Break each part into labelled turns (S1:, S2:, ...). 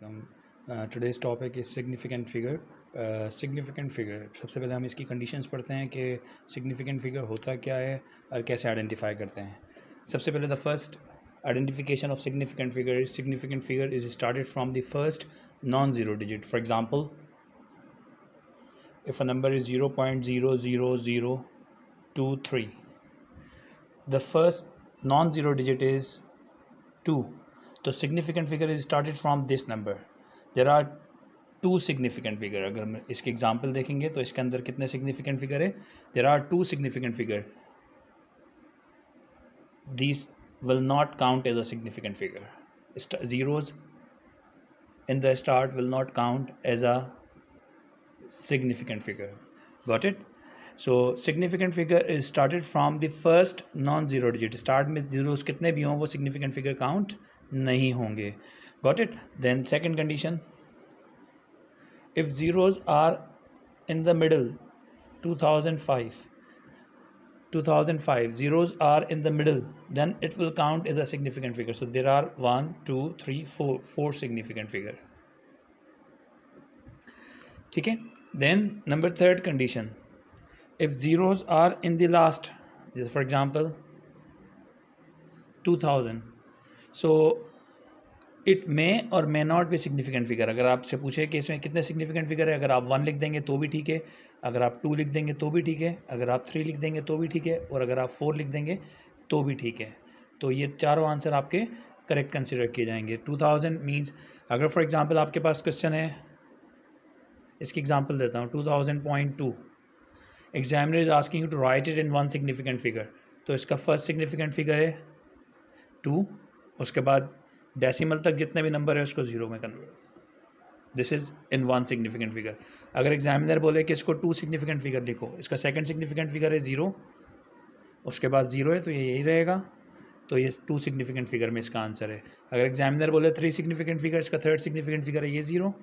S1: Today's topic is significant figure. Significant figure, सबसे पहले हम इसकी कंडीशंस पढ़ते हैं कि सिग्निफिकेंट फिगर होता क्या है और कैसे आइडेंटिफाई करते हैं। सबसे पहले the first identification of significant figure is started from the first non-zero digit. For example, if a number is 0.00023, the first non-zero digit is 2. तो significant figure is started from this number. There are two significant figure. अगर हम इसके example देखेंगे तो इसके अंदर कितने significant figure है? There are two significant figure. These will not count as a significant figure. Zeros in the start will not count as a significant figure. Got it? So significant figure is started from the first non-zero digit. Start में zeros कितने भी हों वो significant figure count नहीं होंगे. Got it? Then second condition, if zeros are in the middle, 2005 zeros are in the middle, then it will count as a significant figure. So there are 1 2 3 4 significant figure. ठीक है. Then number third condition, if zeros are in the last, for example 2000, so it may or may not be significant figure. अगर आपसे पूछे कि इसमें कितने significant figure है, अगर आप 1 लिख देंगे तो भी ठीक है, अगर आप 2 लिख देंगे तो भी ठीक है, अगर आप 3 लिख देंगे तो भी ठीक है, और अगर आप 4 लिख देंगे तो भी ठीक है. तो ये चारों आंसर आपके करेक्ट कंसिडर किए जाएंगे. 2000 मीन्स, अगर फॉर एग्जांपल आपके पास क्वेश्चन है, इसकी एग्जांपल देता हूँ, 2000.2, examiner is asking you to write it in one significant figure. तो इसका फर्स्ट सिग्निफिकेंट फिगर है 2, उसके बाद डेसिमल तक जितने भी नंबर है उसको ज़ीरो में convert. This is in one significant figure. अगर एग्जामिनर बोले कि इसको 2 सिग्निफिकेंट फिगर लिखो, इसका सेकंड सिग्निफिकेंट फिगर है 0, उसके बाद 0 है तो ये यही रहेगा, तो ये 2 सिग्निफिकेंट फिगर में इसका आंसर है. अगर एग्जामिनर बोले 3 सिग्निफिकेंट फिगर, इसका थर्ड सिग्निफिकेंट फिगर है ये 0,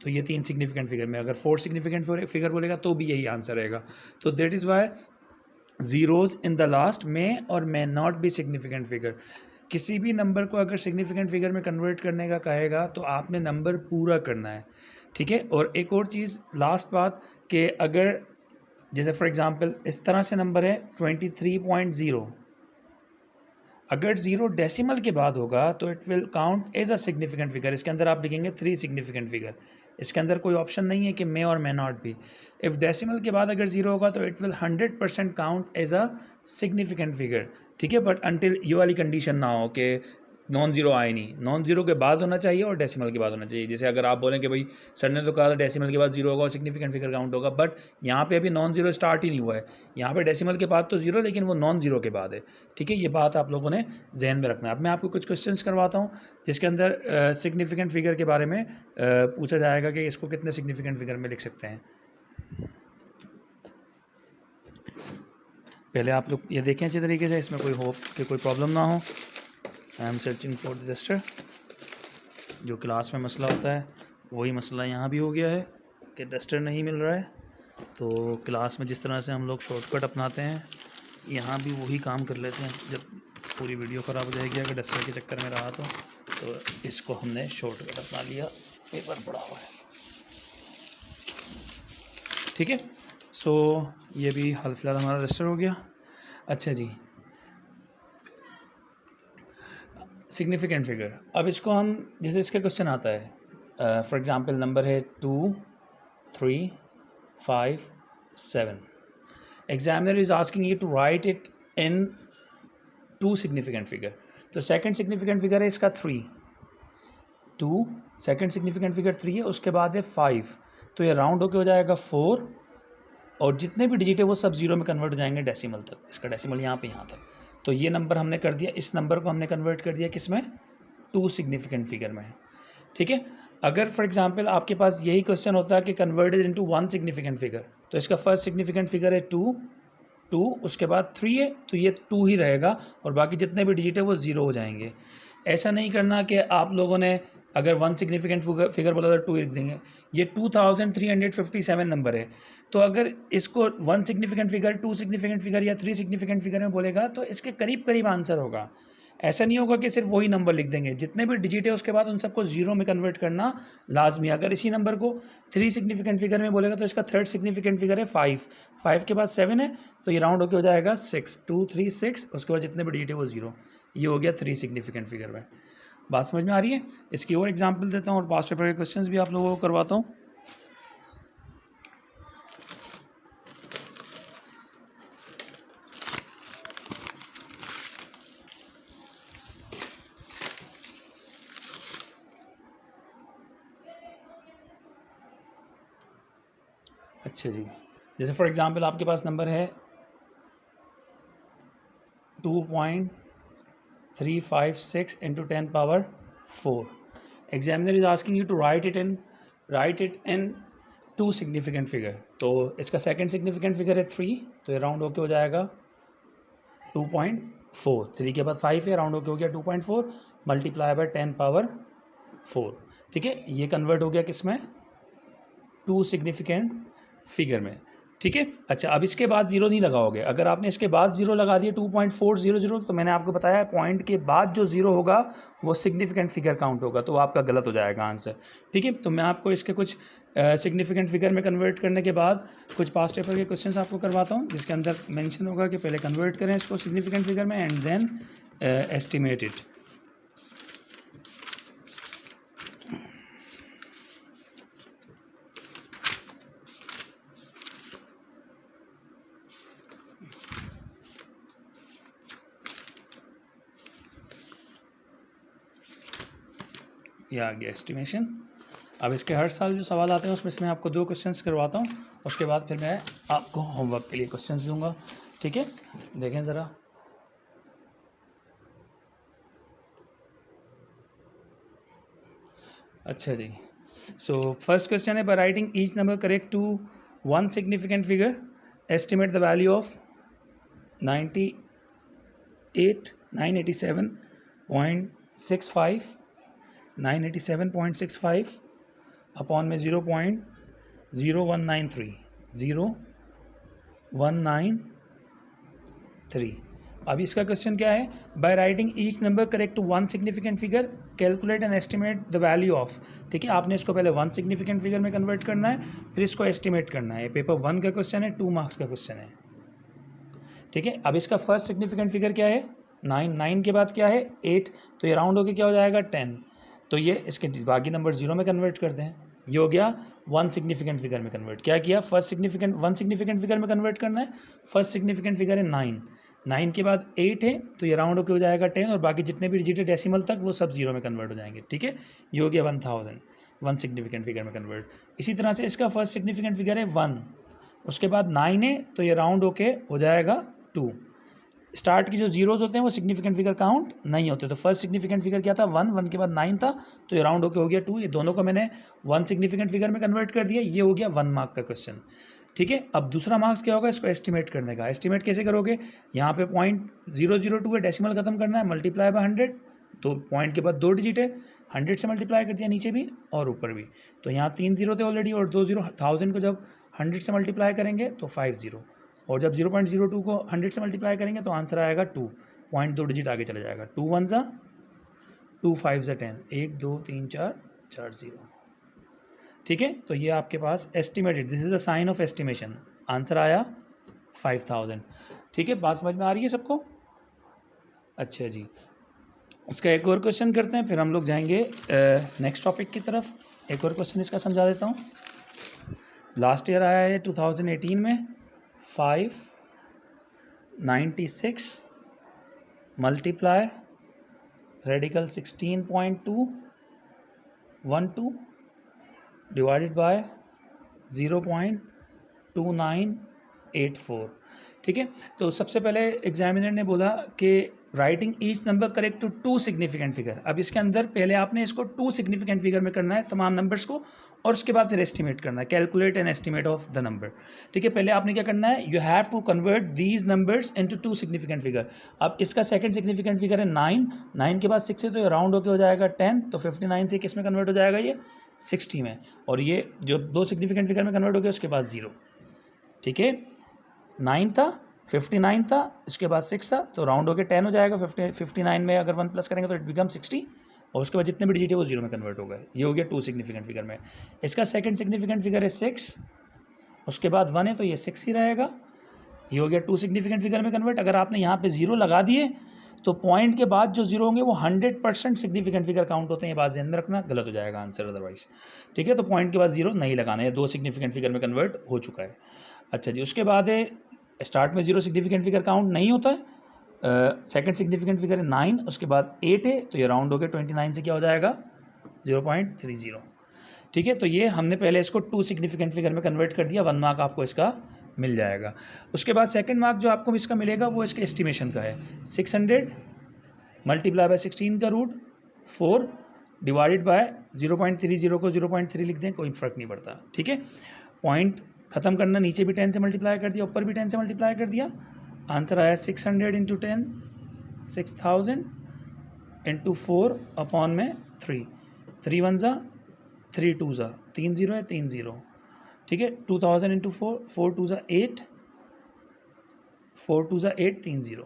S1: तो ये 3 सिग्निफिकेंट फिगर में. अगर 4 सिग्निफिकेंट फिगर बोलेगा तो भी यही आंसर रहेगा. तो that is why zeros in the last में और may not be significant figure. किसी भी नंबर को अगर सिग्निफिकेंट फिगर में कन्वर्ट करने का कहेगा तो आपने नंबर पूरा करना है. ठीक है. और एक और चीज़, लास्ट बात, कि अगर जैसे फॉर एग्जांपल इस तरह से नंबर है 23.0, अगर 0 डेसिमल के बाद होगा तो it will count as a significant figure. इसके अंदर आप लिखेंगे 3 सिग्निफिकेंट फिगर. इसके अंदर कोई ऑप्शन नहीं है कि मे और मे नॉट भी. इफ़ डेसिमल के बाद अगर 0 होगा तो it will 100% count as a significant figure. ठीक है. बट अनटिल ये वाली कंडीशन ना हो कि नॉन ज़ीरो आए नहीं. नॉन ज़ीरो के बाद होना चाहिए और डेसिमल के बाद होना चाहिए. जैसे अगर आप बोलें कि भाई सर ने तो कहा था डेसिमल के बाद 0 होगा और सिग्निफिकेंट फिगर काउंट होगा, बट यहाँ पे अभी नॉन ज़ीरो स्टार्ट ही नहीं हुआ है. यहाँ पे डेसिमल के बाद तो 0, लेकिन वो नॉन ज़ीरो के बाद है. ठीक है. ये बात आप लोगों ने जहन में रखना है. अब मैं आपको कुछ क्वेश्चंस करवाता हूँ जिसके अंदर सिग्निफिकेंट फिगर के बारे में पूछा जाएगा कि इसको कितने सिग्निफिकेंट फिगर में लिख सकते हैं. पहले आप लोग ये देखें अच्छी तरीके से, इसमें कोई होप कि कोई प्रॉब्लम ना हो. I am searching for the duster. जो क्लास में मसला होता है वही मसला यहाँ भी हो गया है कि डस्टर नहीं मिल रहा है. तो क्लास में जिस तरह से हम लोग शॉर्टकट अपनाते हैं, यहाँ भी वही काम कर लेते हैं. जब पूरी वीडियो ख़राब हो जाएगी अगर डस्टर के चक्कर में रहा तो इसको हमने शॉर्टकट अपना लिया. पेपर पड़ा हुआ है. ठीक है. सो ये भी हाल फिलहाल हमारा डस्टर हो गया. अच्छा जी, सिग्निफिकेंट फिगर. अब इसको हम, जैसे इसका क्वेश्चन आता है, फॉर एग्जांपल नंबर है 2 3 5 7. Examiner is asking you to write it in 2 significant figure. तो सेकंड सिग्निफिकेंट फिगर है इसका 3, 2, सेकंड सिग्निफिकेंट फिगर 3 है, उसके बाद है 5, तो ये राउंड होके हो जाएगा 4, और जितने भी डिजिट है वो सब 0 में कन्वर्ट हो जाएंगे डेसिमल तक. इसका डेसिमल यहाँ पे यहाँ तक. तो ये नंबर हमने कर दिया, इस नंबर को हमने कन्वर्ट कर दिया किस में, 2 सिग्निफिकेंट फिगर में. ठीक है. अगर फॉर एग्जांपल आपके पास यही क्वेश्चन होता है कि कन्वर्टेड इनटू 1 सिग्निफिकेंट फिगर, तो इसका फर्स्ट सिग्निफिकेंट फिगर है 2, उसके बाद 3 है, तो ये 2 ही रहेगा और बाकी जितने भी डिजिट है वो 0 हो जाएंगे. ऐसा नहीं करना कि आप लोगों ने अगर 1 सिग्निफिकेंट फिगर बोला तो 2 लिख देंगे. ये 2357 नंबर है, तो अगर इसको 1 सिग्निफिकेंट फिगर, 2 सिग्निफिकेंट फिगर या 3 सिग्निफिकेंट फिगर में बोलेगा तो इसके करीब करीब आंसर होगा. ऐसा नहीं होगा कि सिर्फ वही नंबर लिख देंगे, जितने भी डिजिट है उसके बाद उन सबको जीरो में कन्वर्ट करना लाजमी है। अगर इसी नंबर को 3 सिग्निफिकेंट फिगर में बोलेगा तो इसका थर्ड सिग्निफिकेंट फिगर है 5, 5 के बाद 7 है तो ये राउंड होकर हो जाएगा 6, 2 3 6, उसके बाद जितने भी डिजिट है वो 0। ये हो गया 3 सिग्निफिकेंट फिगर में। बात समझ में आ रही है? इसकी और एग्जाम्पल देता हूँ और पास्ट पेपर के क्वेश्चंस भी आप लोगों को करवाता हूँ। अच्छा जी, जैसे फॉर एग्जांपल आपके पास नंबर है 2.356 into 10 power 4. Examiner is asking you to write it in 2 significant figure. तो इसका सेकंड सिग्निफिकेंट फिगर है 3, तो ये राउंड होके हो जाएगा 2.4, 3 के बाद 5 है, राउंड होके हो गया 2.4 मल्टीप्लाई बाय 10 पावर 4। ठीक है, ये कन्वर्ट हो गया किस में? 2 सिग्निफिकेंट फिगर में। ठीक है, अच्छा अब इसके बाद जीरो नहीं लगाओगे। अगर आपने इसके बाद जीरो लगा दिया 2.400, तो मैंने आपको बताया पॉइंट के बाद जो जीरो होगा वो सिग्निफिकेंट फिगर काउंट होगा, तो वो आपका गलत हो जाएगा आंसर। ठीक है, तो मैं आपको इसके कुछ सिग्निफिकेंट फिगर में कन्वर्ट करने के बाद कुछ पास्ट पेपर के क्वेश्चंस आपको करवाता हूँ, जिसके अंदर मेंशन होगा कि पहले कन्वर्ट करें इसको सिग्निफिकेंट फिगर में एंड देन एस्टिमेट इट। ये आ गया एस्टिमेशन। अब इसके हर साल जो सवाल आते हैं उसमें से मैं आपको 2 क्वेश्चंस करवाता हूँ, उसके बाद फिर मैं आपको होमवर्क के लिए क्वेश्चंस दूंगा। ठीक है, देखें ज़रा। अच्छा जी, सो फर्स्ट क्वेश्चन है, by writing each number correct to 1 significant figure estimate the value of 987.65 upon में 0.0193। अब इसका क्वेश्चन क्या है? By writing each number correct to 1 significant figure calculate and estimate the value of. ठीक है, आपने इसको पहले 1 सिग्निफिकेंट फिगर में कन्वर्ट करना है, फिर इसको एस्टिमेट करना है। पेपर 1 का क्वेश्चन है, 2 मार्क्स का क्वेश्चन है। ठीक है, अब इसका फर्स्ट सिग्निफिकेंट फिगर क्या है? 9, 9 के बाद क्या है? 8, तो ये राउंड होकर क्या हो जाएगा? 10। तो ये इसके बाकी नंबर 0 में कन्वर्ट करते हैं। ये हो गया 1 सिग्निफिकेंट फिगर में कन्वर्ट। क्या किया? 1 सिग्निफिकेंट फिगर में कन्वर्ट करना है। फर्स्ट सिग्निफिकेंट फिगर है 9, 9 के बाद 8 है, तो ये राउंड होकर हो जाएगा 10 और बाकी जितने भी डिजिट है डेसिमल तक वो सब 0 में कन्वर्ट हो जाएंगे। ठीक है, ये हो गया 1000, 1 सिग्निफिकेंट फिगर में कन्वर्ट। इसी तरह से इसका फर्स्ट सिग्निफिकेंट फिगर है 1, उसके बाद 9 है, तो ये राउंड होके हो जाएगा 2। स्टार्ट की जो जीरोज होते हैं वो सिग्निफिकेंट फिगर काउंट नहीं होते, तो फर्स्ट सिग्निफिकेंट फिगर क्या था? 1, 1 के बाद 9 था, तो ये राउंड होके हो गया 2। ये दोनों को मैंने 1 सिग्निफिकेंट फिगर में कन्वर्ट कर दिया। ये हो गया 1 मार्क का क्वेश्चन। ठीक है, अब दूसरा मार्क्स क्या होगा? इसको एस्टिमेट करने का। एस्टिमेट कैसे करोगे? यहाँ पे 0.002 है, डेसिमल खत्म करना है, मल्टीप्लाई बाय 100, तो पॉइंट के बाद 2 डिजिट है, 100 से मल्टीप्लाई कर दिया नीचे भी और ऊपर भी, तो यहाँ 3 0 थे ऑलरेडी और 2 0। 1000 को जब 100 से मल्टीप्लाई करेंगे तो 50, और जब 0.02 को 100 से मल्टीप्लाई करेंगे तो आंसर आएगा 2, पॉइंट 2 डिजिट आगे चला जाएगा। 2 1 ज़ा 2, 5 ज़ा 10, 1 2 3 4 4 0। ठीक है, तो ये आपके पास estimated, this is the sign of estimation, answer आया 5000। ठीक है, बात समझ में आ रही है सबको? अच्छा जी, इसका एक और क्वेश्चन करते हैं, फिर हम लोग जाएंगे नेक्स्ट टॉपिक की तरफ। एक और क्वेश्चन इसका समझा देता हूँ। लास्ट ईयर आया है 2018 में 596 मल्टीप्लाई रेडिकल 16.212 डिवाइडेड बाय 0.2984। ठीक है, तो सबसे पहले एग्जामिनर ने बोला कि writing each number correct to 2 significant figure. अब इसके अंदर पहले आपने इसको 2 सिग्निफिकेंट फिगर में करना है तमाम नंबर्स को, और उसके बाद फिर एस्टिमेट करना है, calculate and estimate of the number. ठीक है, पहले आपने क्या करना है? You have to convert these numbers into 2 significant figure. अब इसका सेकंड सिग्निफिकेंट फिगर है 9, 9 के बाद 6 है, तो ये राउंड होकर हो जाएगा 10, तो 59 से किस में कन्वर्ट हो जाएगा? ये 60 में, और ये जो 2 सिग्निफिकेंट फिगर में कन्वर्ट हो गया उसके बाद 0। ठीक है, 9 था, 59 था, इसके बाद 6 था, तो राउंड होकर 10 हो जाएगा। 59 में अगर 1 प्लस करेंगे तो इट बिकम 60, और उसके बाद जितने भी डिजिट है वो 0 में कन्वर्ट हो गए। ये हो गया 2 सिग्निफिकेंट फिगर में। इसका सेकंड सिग्निफिकेंट फिगर है 6, उसके बाद 1 है तो ये 6 ही रहेगा। ये हो गया 2 सिग्निफिकेंट फिगर में कन्वर्ट। अगर आपने यहाँ पे 0 लगा दिए तो पॉइंट के बाद जो 0 होंगे वो 100% सिग्निफिकेंट फिगर काउंट होते हैं। ये बात ध्यान में रखना, गलत हो जाएगा आंसर अदरवाइज। ठीक है, तो पॉइंट के बाद 0 नहीं लगाना है, 2 सिग्निफिकेंट फिगर में कन्वर्ट हो चुका है। अच्छा जी, उसके बाद है स्टार्ट में 0 सिग्निफिकेंट फिगर काउंट नहीं होता है। सेकंड सिग्निफिकेंट फिगर है 9, उसके बाद 8 है, तो ये राउंड हो गया 29 से क्या हो जाएगा 0.30। ठीक है, तो ये हमने पहले इसको 2 सिग्निफिकेंट फिगर में कन्वर्ट कर दिया, 1 मार्क आपको इसका मिल जाएगा। उसके बाद सेकंड मार्क जो आपको इसका मिलेगा वो इसके एस्टिमेशन का है। 600 मल्टीप्लाई बाय 16 का रूट 4 डिवाइडेड बाय 0.30 को 0.3 लिख दें, कोई फ़र्क नहीं पड़ता। ठीक है, पॉइंट ख़त्म करना, नीचे भी 10 से मल्टीप्लाई कर दिया, ऊपर भी 10 से मल्टीप्लाई कर दिया, आंसर आया 600 इंटू 10 6000 इंटू 4 अपॉन में 3, 3 1 ज़ा 3 2 ज़ा 3 0 है 3 0। ठीक है, 2000 इंटू 4, 4 2 ज़ा 8, 4 2 ज़ा 8 3 0।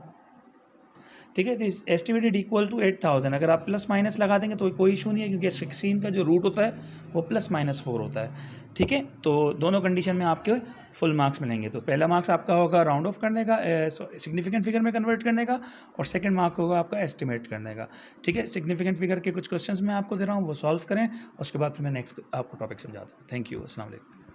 S1: ठीक है, तो एस्टिमेटेड इक्वल टू 8000। अगर आप प्लस माइनस लगा देंगे तो कोई इशू नहीं है, क्योंकि 16 का जो रूट होता है वो +-4 होता है। ठीक है, तो दोनों कंडीशन में आपके फुल मार्क्स मिलेंगे। तो पहला मार्क्स आपका होगा राउंड ऑफ करने का, सिग्निफिकेंट फिगर में कन्वर्ट करने का, और सेकंड मार्क होगा आपका एस्टिमेट करने का। ठीक है, सिग्निफिकेंट फिगर के कुछ क्वेश्चंस मैं आपको दे रहा हूँ, वो सॉल्व करें, उसके बाद फिर मैं नेक्स्ट आपको टॉपिक समझाता हूँ। थैंक यू, अस्सलाम वालेकुम।